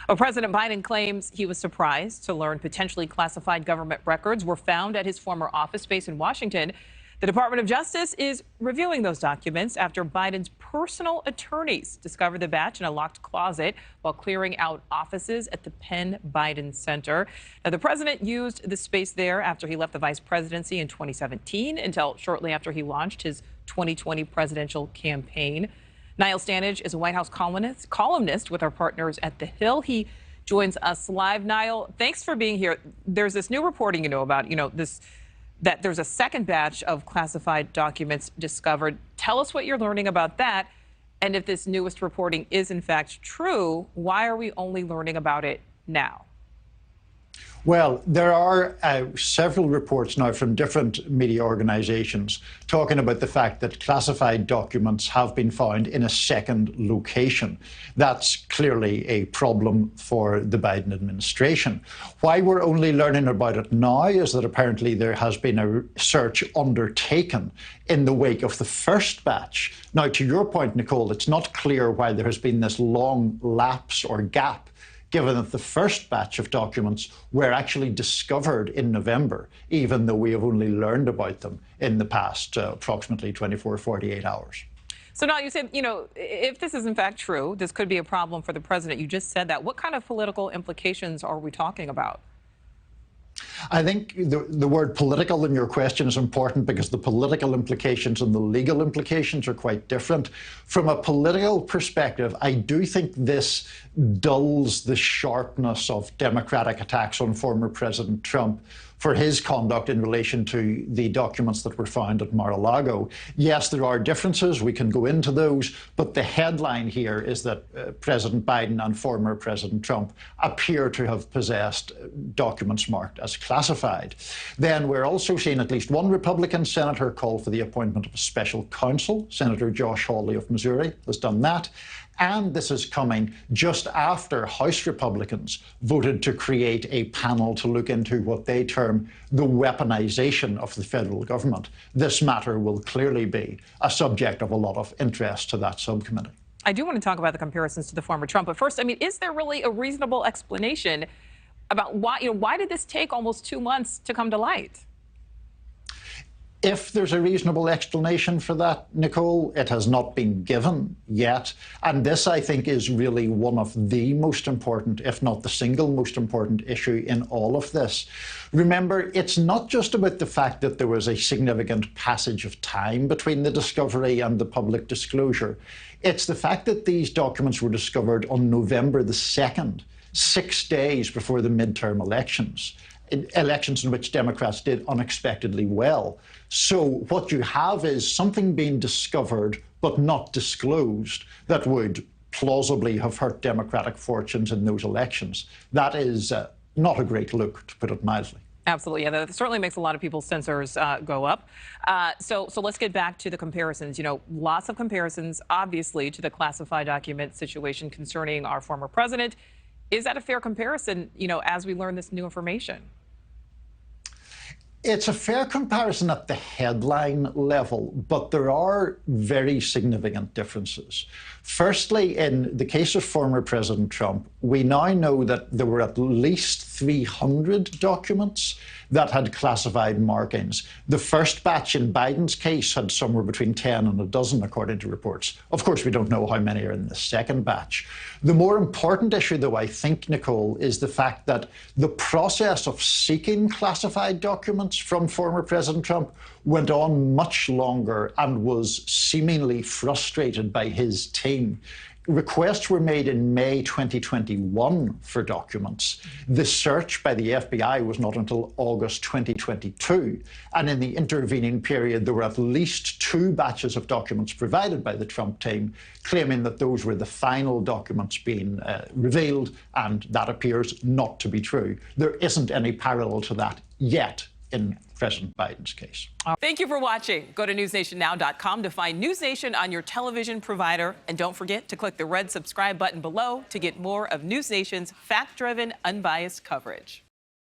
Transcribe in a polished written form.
Well, President Biden claims he was surprised to learn potentially classified government records were found at his former office space in Washington. The Department of Justice is reviewing those documents after Biden's personal attorneys discovered the batch in a locked closet while clearing out offices at the Penn Biden Center. Now, the president used the space there after he left the vice presidency in 2017 until shortly after he launched his 2020 presidential campaign. Niles Standage is a White House columnist with our partners at The Hill. He joins us live. Niles, thanks for being here. There's this new reporting about, that there's a second batch of classified documents discovered. Tell us what you're learning about that. And if this newest reporting is in fact true, why are we only learning about it now? Well, there are several reports now from different media organizations talking about the fact that classified documents have been found in a second location. That's clearly a problem for the Biden administration. Why we're only learning about it now is that apparently there has been a search undertaken in the wake of the first batch. Now, to your point, Nichole, it's not clear why there has been this long lapse or gap, given that the first batch of documents were actually discovered in November, even though we have only learned about them in the past approximately 24, 48 hours. So now you said, if this is in fact true, this could be a problem for the president. You just said that. What kind of political implications are we talking about? I think the word political in your question is important because the political implications and the legal implications are quite different. From a political perspective, I do think this dulls the sharpness of Democratic attacks on former President Trump for his conduct in relation to the documents that were found at Mar-a-Lago. Yes, there are differences. We can go into those. But the headline here is that President Biden and former President Trump appear to have possessed documents marked as classified. Then we're also seeing at least one Republican senator call for the appointment of a special counsel. Senator Josh Hawley of Missouri has done that. And this is coming just after House Republicans voted to create a panel to look into what they term the weaponization of the federal government. This matter will clearly be a subject of a lot of interest to that subcommittee. I do want to talk about the comparisons to the former Trump. But first, is there really a reasonable explanation about why did this take almost 2 months to come to light? If there's a reasonable explanation for that, Nichole, it has not been given yet. And this, I think, is really one of the most important, if not the single most important issue in all of this. Remember, it's not just about the fact that there was a significant passage of time between the discovery and the public disclosure. It's the fact that these documents were discovered on November the 2nd, 6 days before the midterm elections in which Democrats did unexpectedly well. So what you have is something being discovered but not disclosed that would plausibly have hurt Democratic fortunes in those elections. That is not a great look, to put it mildly. Absolutely. Yeah, that certainly makes a lot of people's sensors go up. So let's get back to the comparisons. Lots of comparisons, obviously, to the classified document situation concerning our former president. Is that a fair comparison, as we learn this new information? It's a fair comparison at the headline level, but there are very significant differences. Firstly, in the case of former President Trump, we now know that there were at least 300 documents that had classified markings. The first batch in Biden's case had somewhere between 10 and a dozen, according to reports. Of course, we don't know how many are in the second batch. The more important issue, though, I think, Nichole, is the fact that the process of seeking classified documents from former President Trump went on much longer and was seemingly frustrated by his team. Requests were made in May 2021 for documents. The search by the FBI was not until August 2022. And in the intervening period, there were at least 2 batches of documents provided by the Trump team, claiming that those were the final documents being revealed, and that appears not to be true. There isn't any parallel to that yet in President Biden's case. Thank you for watching. Go to newsnationnow.com to find NewsNation on your television provider. And don't forget to click the red subscribe button below to get more of NewsNation's fact-driven, unbiased coverage.